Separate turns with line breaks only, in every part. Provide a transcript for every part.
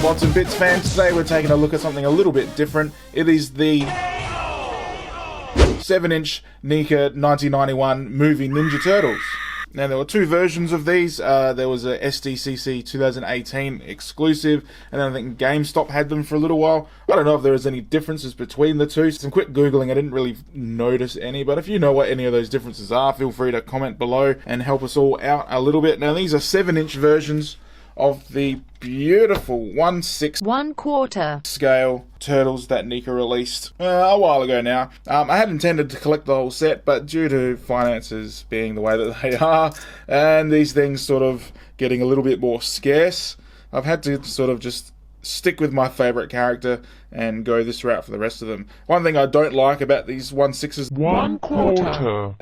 Bots and Bits fans, today we're taking a look at something a little bit different. It is the 7-inch Neca 1991 movie Ninja Turtles. Now there were two versions of these. There was a SDCC2008 exclusive, and then I think GameStop had them for a little while. I don't know if there was any differences between the two. Some quick Googling, I didn't really notice any, but if you know what any of those differences are, feel free to comment below and help us all out a little bit. Now these are 7-inch versions of the beautiful 1/6 scale Turtles that Neca released a while ago now. I had intended to collect the whole set, but due to finances being the way that they are, and these things sort of getting a little bit more scarce, I've had to sort of just stick with my favourite character and go this route for the rest of them. One thing I don't like about these 1/6s,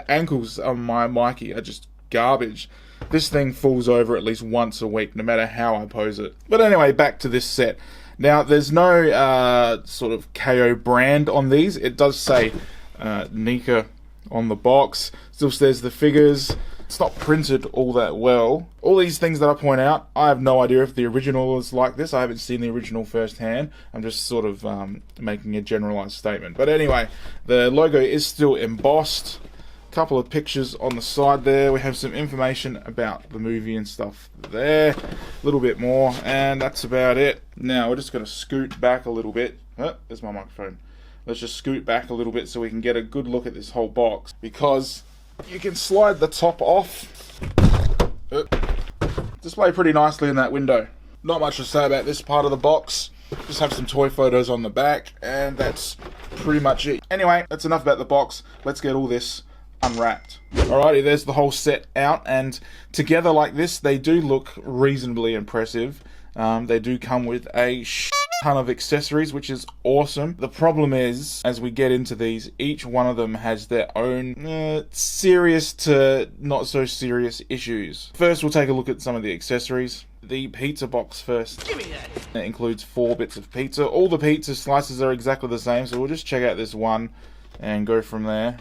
ankles on my Mikey are just garbage. This thing falls over at least once a week, no matter how I pose it. But anyway, back to this set. Now, there's no sort of KO brand on these. It does say Neca on the box. Still says the figures. It's not printed all that well. All these things that I point out, I have no idea if the original is like this. I haven't seen the original firsthand. I'm just sort of making a generalized statement. But anyway, the logo is still embossed. Couple of pictures on the side there. We have some information about the movie and stuff there, a little bit more, and that's about it. Now we're just going to scoot back a little bit. Oh, there's my microphone. Let's just scoot back a little bit so we can get a good look at this whole box, because you can slide the top off. Display pretty nicely in that window. Not much to say about this part of the box. Just have some toy photos on the back, and that's pretty much it. Anyway, that's enough about the box. Let's get all this unwrapped. Alrighty, there's the whole set out, and together like this, they do look reasonably impressive. They do come with a ton of accessories, which is awesome. The problem is, as we get into these, each one of them has their own serious to not so serious issues. First, we'll take a look at some of the accessories. The pizza box first. Give me that. It includes 4 bits of pizza. All the pizza slices are exactly the same, so we'll just check out this one and go from there.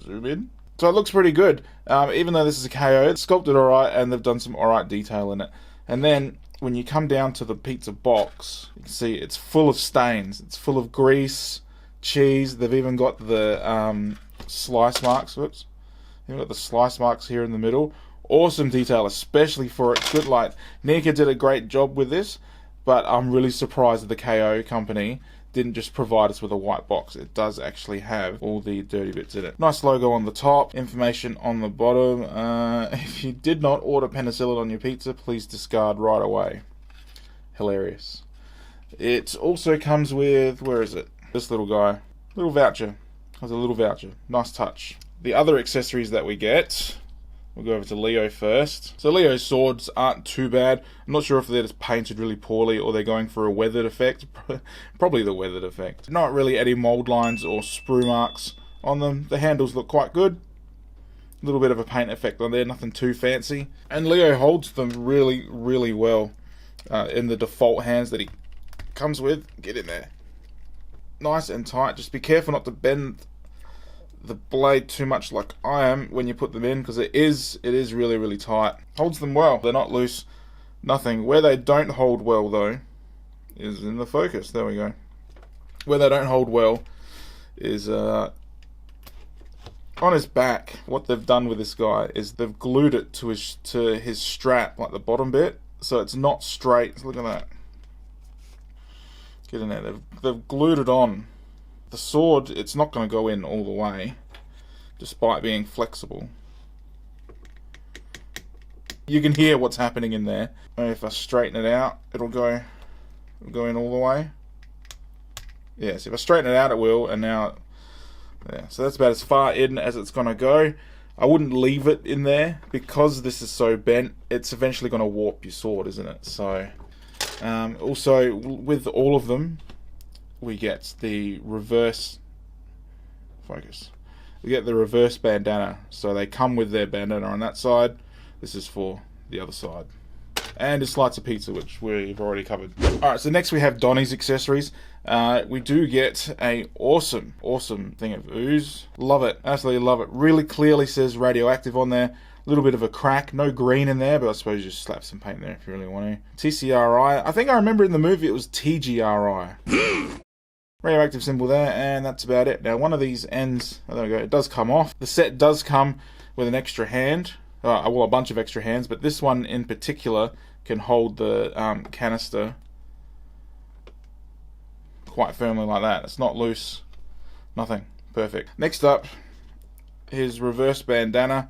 Zoom in. So it looks pretty good. Even though this is a KO, it's sculpted alright, and they've done some alright detail in it. And then, when you come down to the pizza box, you can see it's full of stains. It's full of grease, cheese. They've even got the slice marks. Whoops. They've got the slice marks here in the middle. Awesome detail, especially for its good light. Neca did a great job with this, but I'm really surprised that the KO company didn't just provide us with a white box. It does actually have all the dirty bits in it. Nice logo on the top, information on the bottom. If you did not order penicillin on your pizza, please discard right away. Hilarious. It also comes with, where is it? This little guy. Little voucher. Has a little voucher. Nice touch. The other accessories that we get, we'll go over to Leo first. So Leo's swords aren't too bad. I'm not sure if they're just painted really poorly or they're going for a weathered effect. Probably the weathered effect. Not really any mold lines or sprue marks on them. The handles look quite good. A little bit of a paint effect on there, nothing too fancy. And Leo holds them really, really well in the default hands that he comes with. Get in there. Nice and tight. Just be careful not to bend the blade too much like I am when you put them in, because it is really, really tight. Holds them well. They're not loose. Nothing. Where they don't hold well though is in the focus. There we go. Where they don't hold well is on his back. What they've done with this guy is they've glued it to his strap, like the bottom bit, so it's not straight. So look at that. Get in there. They've glued it on. The sword, it's not going to go in all the way, despite being flexible. You can hear what's happening in there. And if I straighten it out, it'll go in all the way. Yes, if I straighten it out, it will. And now, yeah. So that's about as far in as it's going to go. I wouldn't leave it in there because this is so bent. It's eventually going to warp your sword, isn't it? So, also with all of them, we get the reverse focus. We get the reverse bandana. So they come with their bandana on that side. This is for the other side. And it's slice of pizza, which we've already covered. Alright, so next we have Donnie's accessories. We do get a awesome thing of ooze. Love it. Absolutely love it. Really clearly says radioactive on there. A little bit of a crack, no green in there, but I suppose you just slap some paint there if you really want to. TCRI, I think I remember in the movie it was TGRI. Radioactive symbol there, and that's about it. Now one of these ends, oh, there we go, it does come off. The set does come with an extra hand, well, a bunch of extra hands, but this one in particular can hold the canister quite firmly like that. It's not loose, nothing. Perfect. Next up, his reverse bandana,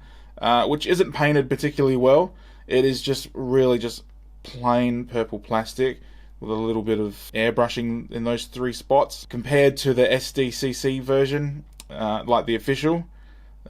which isn't painted particularly well. It is just really just plain purple plastic with a little bit of airbrushing in those 3 spots. Compared to the SDCC version, like the official,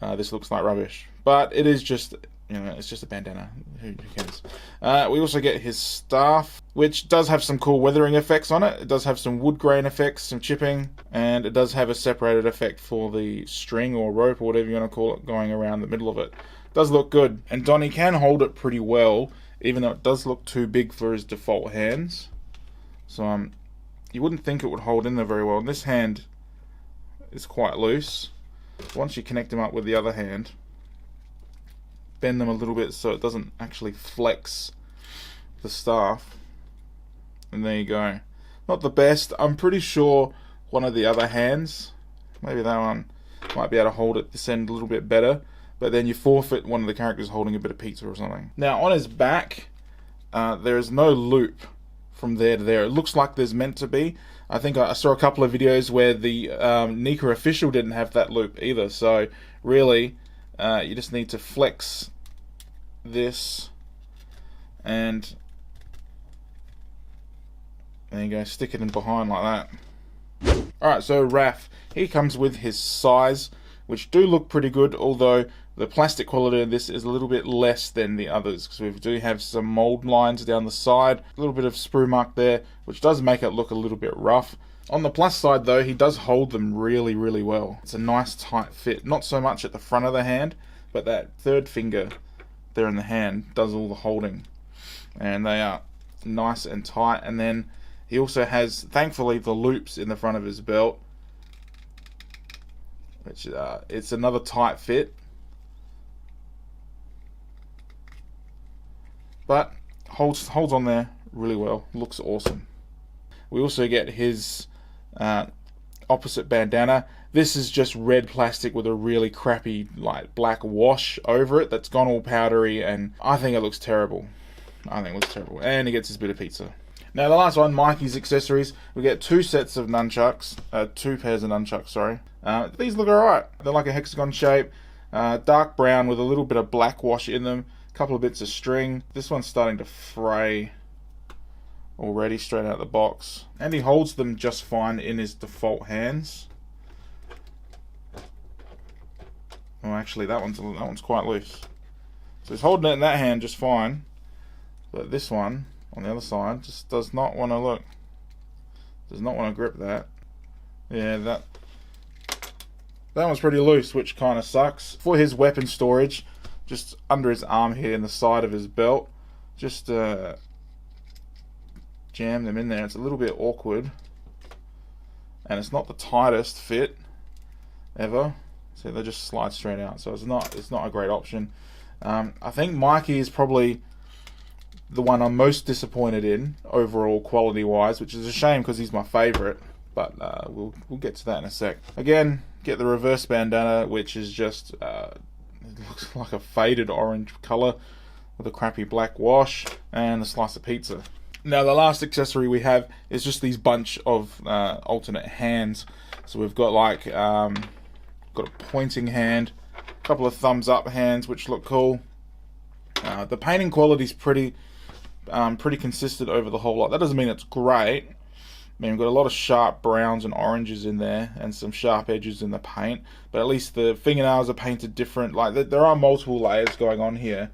this looks like rubbish. But it is just, you know, it's just a bandana. Who cares? We also get his staff, which does have some cool weathering effects on it. It does have some wood grain effects, some chipping, and it does have a separated effect for the string or rope or whatever you want to call it going around the middle of it. Does look good. And Donnie can hold it pretty well, even though it does look too big for his default hands. So you wouldn't think it would hold in there very well. And this hand is quite loose. Once you connect them up with the other hand, bend them a little bit so it doesn't actually flex the staff, and there you go. Not the best. I'm pretty sure one of the other hands, maybe that one, might be able to hold it this end a little bit better, but then you forfeit one of the characters holding a bit of pizza or something. Now on his back, there is no loop from there to there. It looks like there's meant to be. I think I saw a couple of videos where the Neca official didn't have that loop either, so really you just need to flex this and there you go, stick it in behind like that. Alright, so Raph, he comes with his size, which do look pretty good, although the plastic quality of this is a little bit less than the others, because we do have some mold lines down the side, a little bit of sprue mark there, which does make it look a little bit rough. On the plus side though, he does hold them really, really well. It's a nice tight fit, not so much at the front of the hand, but that third finger there in the hand does all the holding, and they are nice and tight. And then he also has, thankfully, the loops in the front of his belt, which it's another tight fit, but holds on there really well. Looks awesome. We also get his opposite bandana. This is just red plastic with a really crappy like black wash over it that's gone all powdery, and I think it looks terrible. And he gets his bit of pizza. Now the last one, Mikey's accessories. We get 2 sets of nunchucks, 2 pairs of nunchucks, sorry. These look alright. They're like a hexagon shape, dark brown with a little bit of black wash in them, a couple of bits of string. This one's starting to fray already straight out of the box, and he holds them just fine in his default hands. Oh, actually that one's quite loose, so he's holding it in that hand just fine, but this one on the other side just does not want to grip that. Yeah, that one's pretty loose, which kind of sucks. For his weapon storage, just under his arm here in the side of his belt, just jam them in there. It's a little bit awkward, and it's not the tightest fit ever, so they just slide straight out, so it's not a great option. I think Mikey is probably the one I'm most disappointed in overall quality wise, which is a shame because he's my favorite, but we'll get to that in a sec. Again, get the reverse bandana, which is just it looks like a faded orange color with a crappy black wash and a slice of pizza. Now the last accessory we have is just these bunch of alternate hands. So we've got like got a pointing hand, a couple of thumbs up hands which look cool. The painting quality is pretty consistent over the whole lot. That doesn't mean it's great. I mean, we've got a lot of sharp browns and oranges in there, and some sharp edges in the paint. But at least the fingernails are painted different. Like there are multiple layers going on here,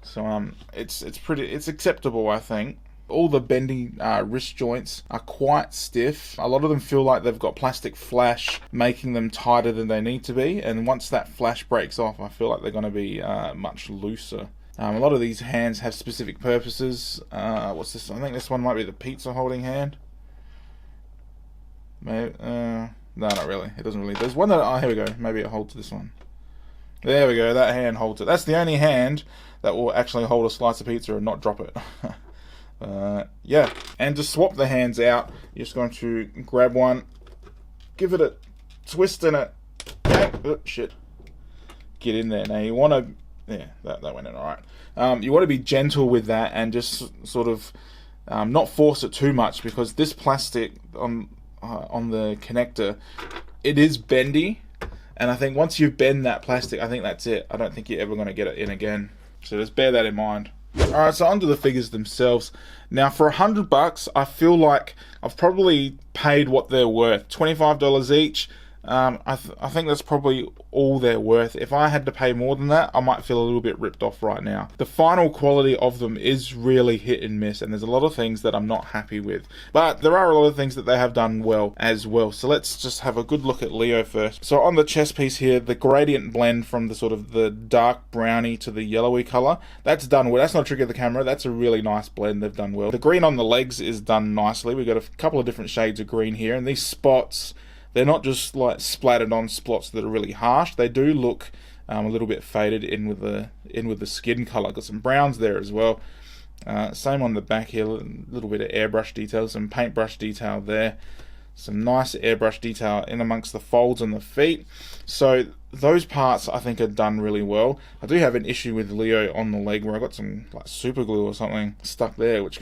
so it's acceptable, I think. All the bendy wrist joints are quite stiff. A lot of them feel like they've got plastic flash making them tighter than they need to be, and once that flash breaks off, I feel like they're going to be much looser. A lot of these hands have specific purposes. What's this? I think this one might be the pizza holding hand. Maybe, no, not really. It doesn't really. There's one that, oh, here we go. Maybe it holds this one. There we go, that hand holds it. That's the only hand that will actually hold a slice of pizza and not drop it. Yeah, and to swap the hands out, you're just going to grab one, give it a twist in it. Oh, shit. Get in there. Now you want to, yeah, that went in alright. You want to be gentle with that and just sort of not force it too much, because this plastic on the connector, it is bendy. And I think once you bend that plastic, I think that's it. I don't think you're ever going to get it in again. So just bear that in mind. Alright, so onto the figures themselves. Now for $100, I feel like I've probably paid what they're worth. $25 each. I think that's probably all they're worth. If I had to pay more than that, I might feel a little bit ripped off right now. The final quality of them is really hit and miss, and there's a lot of things that I'm not happy with. But there are a lot of things that they have done well as well. So let's just have a good look at Leo first. So on the chest piece here, the gradient blend from the sort of the dark browny to the yellowy color, that's done well. That's not a trick of the camera. That's a really nice blend. They've done well. The green on the legs is done nicely. We've got a couple of different shades of green here, and these spots, they're not just like splattered on spots that are really harsh. They do look a little bit faded in with the skin color. Got some browns there as well. Same on the back here, a little bit of airbrush detail, some paintbrush detail there. Some nice airbrush detail in amongst the folds on the feet. So those parts I think are done really well. I do have an issue with Leo on the leg where I got some like super glue or something stuck there, which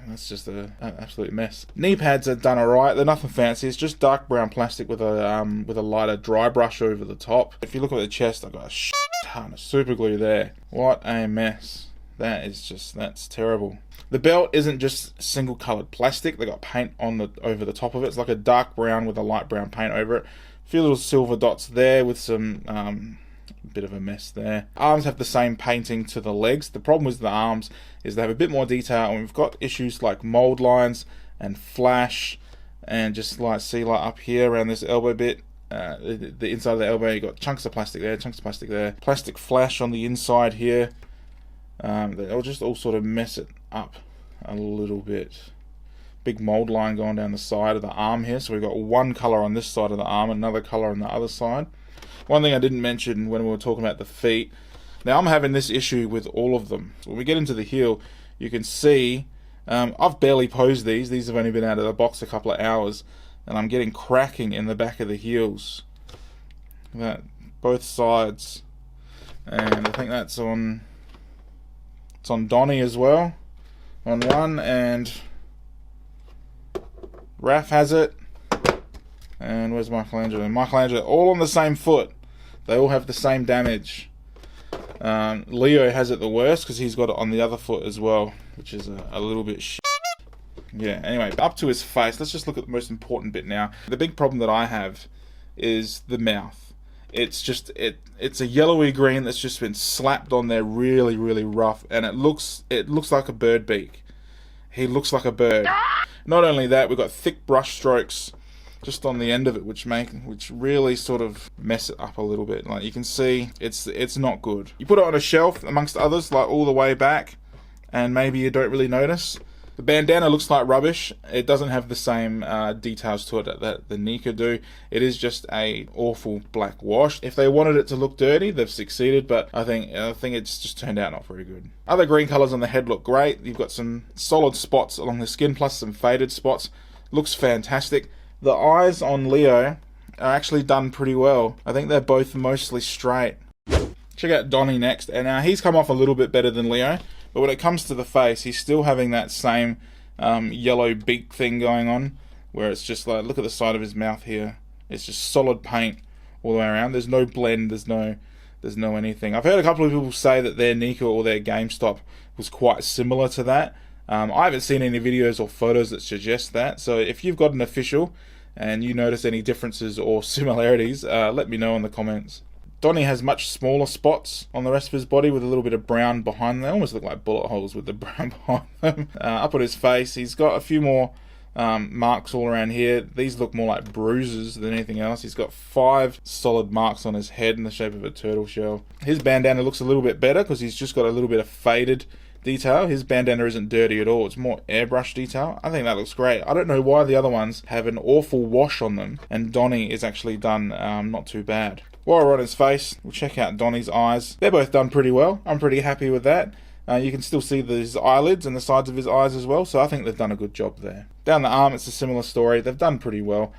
that's just an absolute mess. Knee pads are done alright. They're nothing fancy. It's just dark brown plastic with a lighter dry brush over the top. If you look at the chest, I've got a shit ton of super glue there. What a mess. That's terrible. The belt isn't just single coloured plastic. They got paint over the top of it. It's like a dark brown with a light brown paint over it. A few little silver dots there with some bit of a mess there. Arms have the same painting to the legs. The problem with the arms is they have a bit more detail, and we've got issues like mold lines and flash, and just like see like up here around this elbow bit. The inside of the elbow, you got chunks of plastic there, chunks of plastic there. Plastic flash on the inside here. They'll just all sort of mess it up a little bit. Big mold line going down the side of the arm here. So we've got one colour on this side of the arm, another colour on the other side. One thing I didn't mention when we were talking about the feet. Now I'm having this issue with all of them. So when we get into the heel, you can see I've barely posed these. These have only been out of the box a couple of hours, and I'm getting cracking in the back of the heels. Both sides, and I think that's on. It's on Donnie as well, on one, and Raph has it, and where's Michelangelo? Michelangelo, all on the same foot. They all have the same damage. Leo has it the worst because he's got it on the other foot as well, which is a little bit shit. Yeah, anyway, up to his face. Let's just look at the most important bit now. The big problem that I have is the mouth. It's just it's a yellowy green that's just been slapped on there really, really rough, and it looks like a bird beak. He looks like a bird. Not only that, we've got thick brush strokes just on the end of it, which really sort of mess it up a little bit. Like you can see, it's not good. You put it on a shelf amongst others, like all the way back, and maybe you don't really notice. The bandana looks like rubbish. It doesn't have the same details to it that the Neca do. It is just a awful black wash. If they wanted it to look dirty, they've succeeded, but I think it's just turned out not very good. Other green colours on the head look great. You've got some solid spots along the skin, plus some faded spots. Looks fantastic. The eyes on Leo are actually done pretty well. I think they're both mostly straight. Check out Donnie next, and he's come off a little bit better than Leo. But when it comes to the face, he's still having that same yellow beak thing going on, where it's just like, look at the side of his mouth here. It's just solid paint all the way around. There's no blend, there's no anything. I've heard a couple of people say that their Neca or their GameStop was quite similar to that. I haven't seen any videos or photos that suggest that. So if you've got an official and you notice any differences or similarities, let me know in the comments. Donnie has much smaller spots on the rest of his body with a little bit of brown behind them. They almost look like bullet holes with the brown behind them. Up on his face, he's got a few more marks all around here. These look more like bruises than anything else. He's got 5 solid marks on his head in the shape of a turtle shell. His bandana looks a little bit better because he's just got a little bit of faded detail. His bandana isn't dirty at all. It's more airbrush detail. I think that looks great. I don't know why the other ones have an awful wash on them, and Donnie is actually done not too bad. While we're on his face, we'll check out Donnie's eyes. They're both done pretty well. I'm pretty happy with that. You can still see his eyelids and the sides of his eyes as well, so I think they've done a good job there. Down the arm, it's a similar story. They've done pretty well.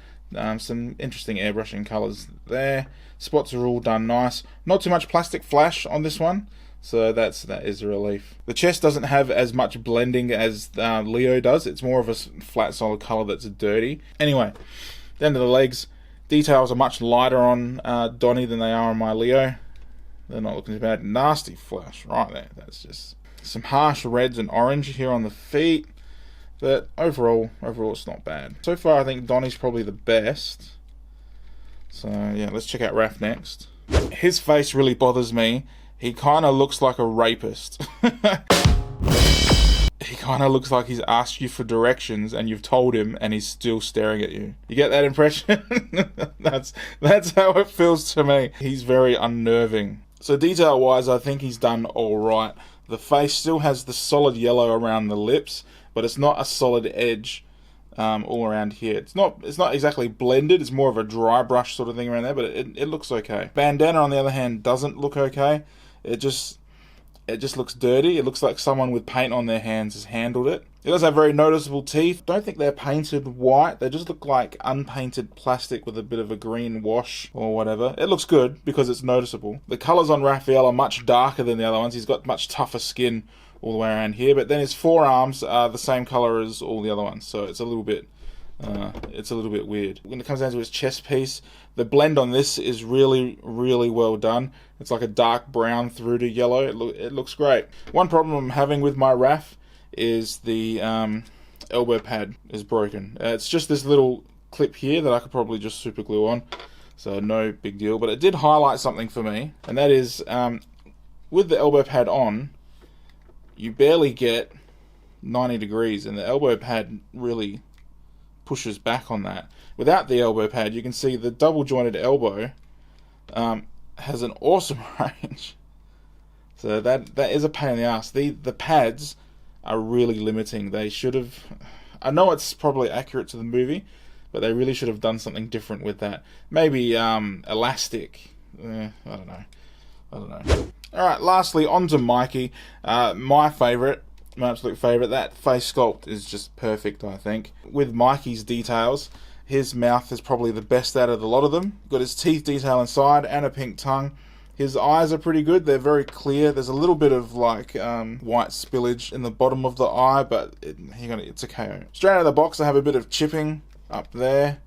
Some interesting airbrushing colours there. Spots are all done nice. Not too much plastic flash on this one, so that is a relief. The chest doesn't have as much blending as Leo does. It's more of a flat solid colour that's dirty. Anyway, down to the legs. Details are much lighter on Donnie than they are on my Leo. They're not looking too bad. Nasty flash right there. That's just some harsh reds and orange here on the feet. But overall it's not bad. So far I think Donnie's probably the best. So yeah, let's check out Raph next. His face really bothers me. He kind of looks like a rapist. He kind of looks like he's asked you for directions and you've told him and he's still staring at you. You get that impression? That's how it feels to me. He's very unnerving. So detail wise, I think he's done alright. The face still has the solid yellow around the lips, but it's not a solid edge all around here. It's not exactly blended. It's more of a dry brush sort of thing around there, but it looks okay. Bandana, on the other hand, doesn't look okay. It just looks dirty. It looks like someone with paint on their hands has handled it. It does have very noticeable teeth. Don't think they're painted white. They just look like unpainted plastic with a bit of a green wash or whatever. It looks good because it's noticeable. The colours on Raphael are much darker than the other ones. He's got much tougher skin all the way around here, but then his forearms are the same colour as all the other ones, so it's a little bit weird. When it comes down to his chest piece, the blend on this is really well done. It's like a dark brown through to yellow. It looks great. One problem I'm having with my Raph is the elbow pad is broken. It's just this little clip here that I could probably just super glue on, so no big deal. But it did highlight something for me, and that is with the elbow pad on, you barely get 90 degrees, and the elbow pad really pushes back on that. Without the elbow pad, you can see the double jointed elbow has an awesome range. So that is a pain in the ass. The pads are really limiting. They should have, I know it's probably accurate to the movie, but they really should have done something different with that. Maybe elastic. I don't know. Alright, lastly, on to Mikey. My absolute favourite. That face sculpt is just perfect, I think. With Mikey's details, his mouth is probably the best out of the lot of them. Got his teeth detail inside and a pink tongue. His eyes are pretty good. They're very clear. There's a little bit of like white spillage in the bottom of the eye, but it's a KO. Straight out of the box, I have a bit of chipping up there.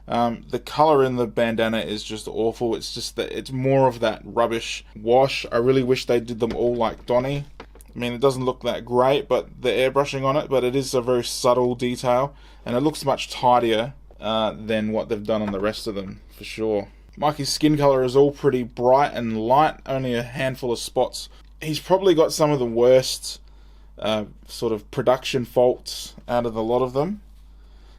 The colour in the bandana is just awful. It's just that it's more of that rubbish wash. I really wish they did them all like Donnie. I mean, it doesn't look that great, but the airbrushing on it, but it is a very subtle detail, and it looks much tidier than what they've done on the rest of them, for sure. Mikey's skin colour is all pretty bright and light, only a handful of spots. He's probably got some of the worst sort of production faults out of the lot of them.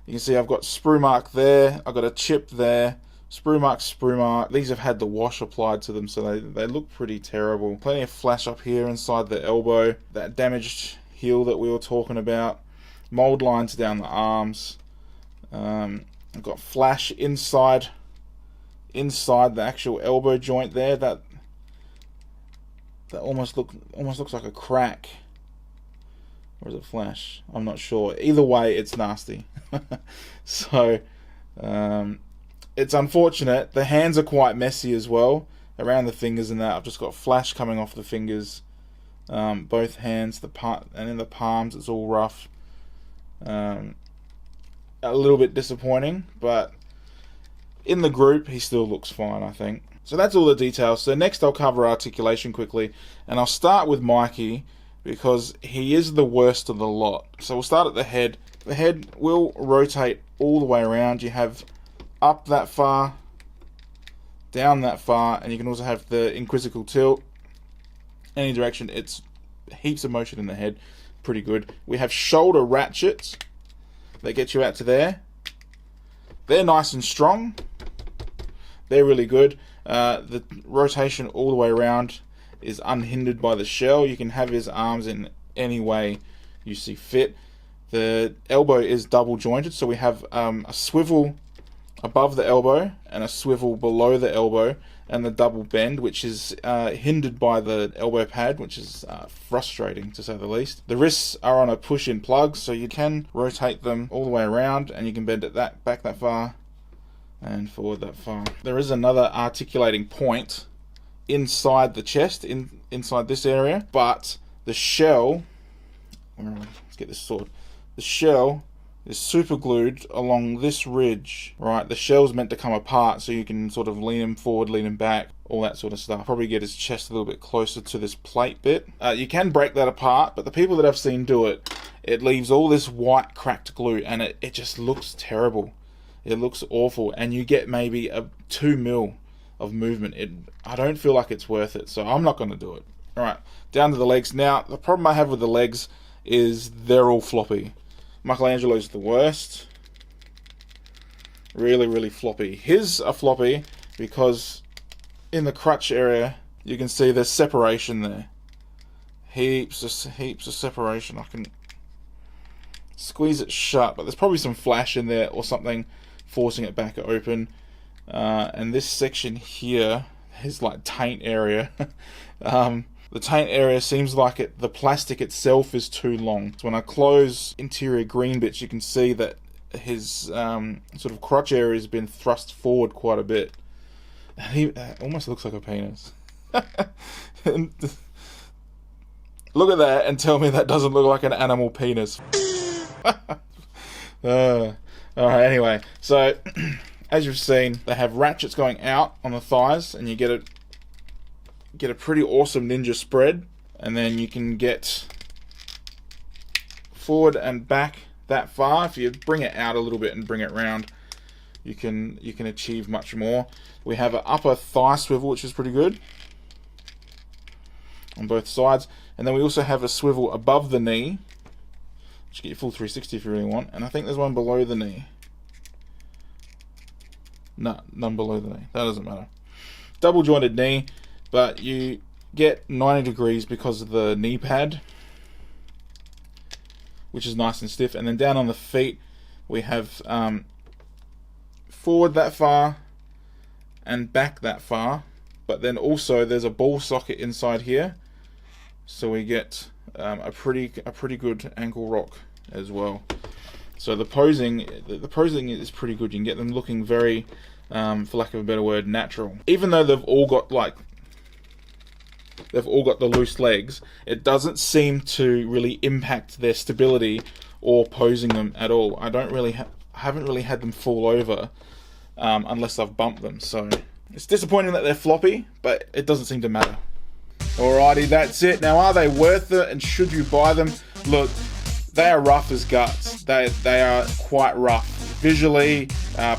You can see I've got sprue mark there, I've got a chip there, sprue mark. These have had the wash applied to them, so they look pretty terrible. Plenty of flash up here inside the elbow, that damaged heel that we were talking about, mold lines down the arms. I've got flash inside the actual elbow joint there. That almost looks like a crack. Or is it flash? I'm not sure. Either way, it's nasty. So, it's unfortunate. The hands are quite messy as well. Around the fingers and that. I've just got flash coming off the fingers. Both hands, and in the palms, it's all rough. A little bit disappointing, but in the group, he still looks fine, I think. So that's all the details. So next I'll cover articulation quickly, and I'll start with Mikey, because he is the worst of the lot. So we'll start at the head. The head will rotate all the way around. You have up that far, down that far, and you can also have the inquisical tilt. Any direction, it's heaps of motion in the head. Pretty good. We have shoulder ratchets that get you out to there. They're nice and strong. They're really good. The rotation all the way around is unhindered by the shell. You can have his arms in any way you see fit. The elbow is double jointed, so we have a swivel above the elbow and a swivel below the elbow, and the double bend, which is hindered by the elbow pad, which is frustrating to say the least. The wrists are on a push-in plug, so you can rotate them all the way around, and you can bend it back that far and forward that far. There is another articulating point inside the chest, inside this area, but the shell, let's get this sorted. The shell is super glued along this ridge, right? The shell's meant to come apart so you can sort of lean him forward, lean him back, all that sort of stuff. Probably get his chest a little bit closer to this plate bit. You can break that apart, but the people that I've seen do it, it leaves all this white cracked glue, and it just looks terrible. It looks awful, and you get maybe a 2 mil of movement. I don't feel like it's worth it, so I'm not going to do it. Alright, down to the legs. Now, the problem I have with the legs is they're all floppy. Michelangelo's the worst. Really, really floppy. His are floppy because in the crutch area, you can see there's separation there. Heaps of separation. I can squeeze it shut, but there's probably some flash in there or something forcing it back open. And this section here is like taint area. The taint area seems like the plastic itself is too long. So when I close interior green bits, you can see that his sort of crotch area has been thrust forward quite a bit. He almost looks like a penis. Look at that and tell me that doesn't look like an animal penis. Alright, anyway, so as you've seen, they have ratchets going out on the thighs, and you get a pretty awesome ninja spread, and then you can get forward and back that far. If you bring it out a little bit and bring it round, you can achieve much more. We have an upper thigh swivel, which is pretty good on both sides, and then we also have a swivel above the knee, which you get your full 360 if you really want, and I think there's one below the knee. No, none below the knee. That doesn't matter. Double jointed knee, but you get 90 degrees because of the knee pad, which is nice and stiff. And then down on the feet, we have forward that far and back that far, but then also there's a ball socket inside here, so we get a pretty good ankle rock as well. So the posing is pretty good. You can get them looking very, for lack of a better word, natural. Even though they've all got the loose legs, it doesn't seem to really impact their stability or posing them at all. I haven't really had them fall over unless I've bumped them. So it's disappointing that they're floppy, but it doesn't seem to matter. Alrighty, that's it. Now, are they worth it, and should you buy them? Look, they are rough as guts. They are quite rough. Visually,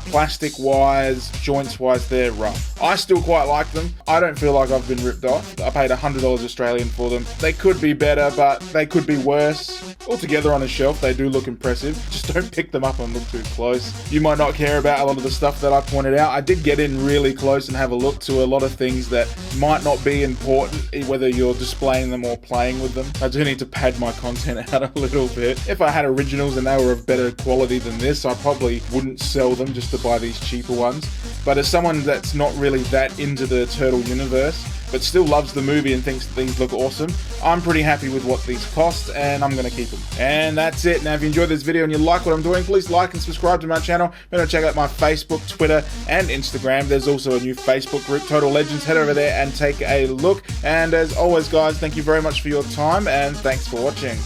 plastic wise, joints wise, they're rough. I still quite like them. I don't feel like I've been ripped off. I paid $100 Australian for them. They could be better, but they could be worse. Altogether on a shelf, they do look impressive. Just don't pick them up and look too close. You might not care about a lot of the stuff that I pointed out. I did get in really close and have a look to a lot of things that might not be important, whether you're displaying them or playing with them. I do need to pad my content out a little bit. If I had originals and they were of better quality than this, I probably wouldn't sell them just to buy these cheaper ones. But as someone that's not really that into the Turtle universe, but still loves the movie and thinks these look awesome, I'm pretty happy with what these cost, and I'm going to keep them. And that's it. Now, if you enjoyed this video and you like what I'm doing, please like and subscribe to my channel. Remember to check out my Facebook, Twitter, and Instagram. There's also a new Facebook group, Total Legends. Head over there and take a look. And as always, guys, thank you very much for your time, and thanks for watching.